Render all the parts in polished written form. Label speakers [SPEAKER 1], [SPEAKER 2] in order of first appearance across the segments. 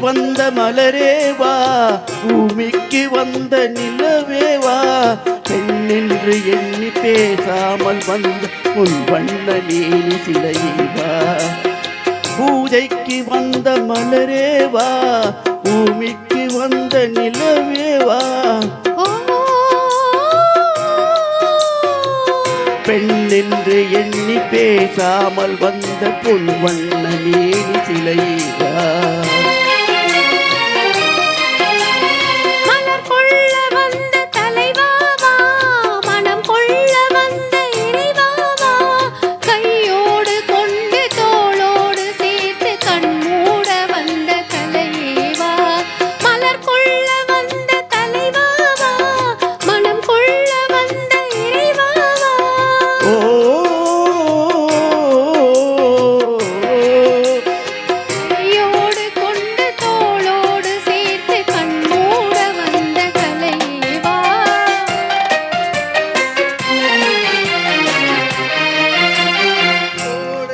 [SPEAKER 1] வந்த மலரேவா, பூமிக்கு வந்த நிலவேவா, பெண்ணென்று எண்ணி பேசாமல் வந்த உன் வண்ண மேனி சிலையேவா. பூஜைக்கு வந்த மலரேவா, பூமிக்கு வந்த நிலவேவா, பெண்ணென்று எண்ணி பேசாமல் வந்த பொன் வண்ண மேனி சிலையேவா.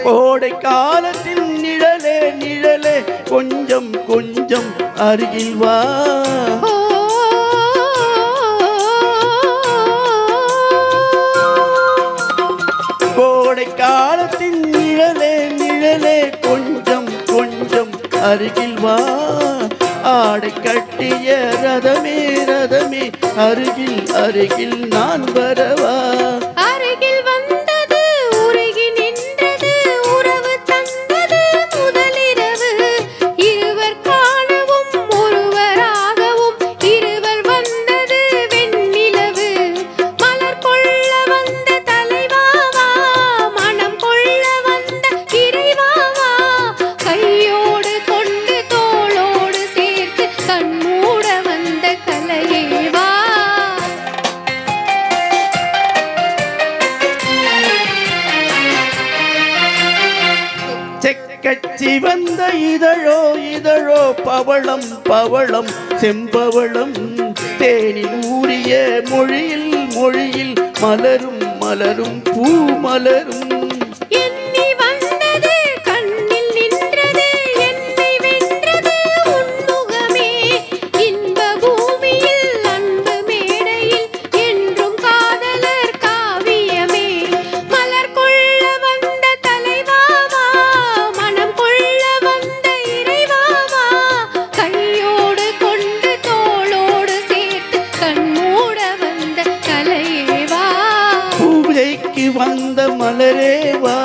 [SPEAKER 1] கோடை காலத்தின் நிழலே நிழலே கொஞ்சம் கொஞ்சம் அருகில் வா. கோடை காலத்தின் நிழலே நிழலே கொஞ்சம் கொஞ்சம் அருகில் வா. ஆடை கட்டிய ரதமே ரதமே அருகில் அருகில் நான் வரவா.
[SPEAKER 2] அருகில் வந்தது உருகி நின்றது உறவு தந்தது முதலிரவு. இருவர் காணவும் ஒருவராகவும் இருவர் வந்தது வெண்ணிலவு. மலர் கொள்ள வந்த தலைவாவா, மனம் கொள்ள வந்த இறைவாவா, கையோடு கொண்டு தோளோடு சேர்த்து கண்மூட வந்த கலையேவா.
[SPEAKER 1] செக்கச்சி வந்த இதழோ இதழோ பவளம் பவளம் செம்பவளம், தேனில் ஊறிய மொழியில் மொழியில் மலரும் மலரும் பூ மலரும்.
[SPEAKER 2] எண்ணி வந்தது கண்ணில் நின்றது என்னை வென்றது உன்முகமே. இன்ப பூமியில் அன்பு மேடையில் என்றும் காதலர் காவியமே. மலர் கொள்ள வந்த தலைவாவா, மனம் கொள்ள வந்த இறைவாவா, கையோடு கொண்டு தோளோடு சேர்த்து கண்மூட வந்த கலையேவா.
[SPEAKER 1] பூஜைக்கு வந்த மலரேவா,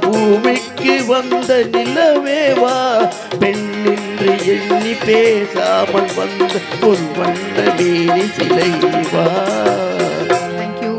[SPEAKER 1] பூமிக்கு வந்த நிலவேவா, பெண்ணென்று எண்ணி பேசாமல் வந்த ஒரு வண்ண மேனி சிலைவா.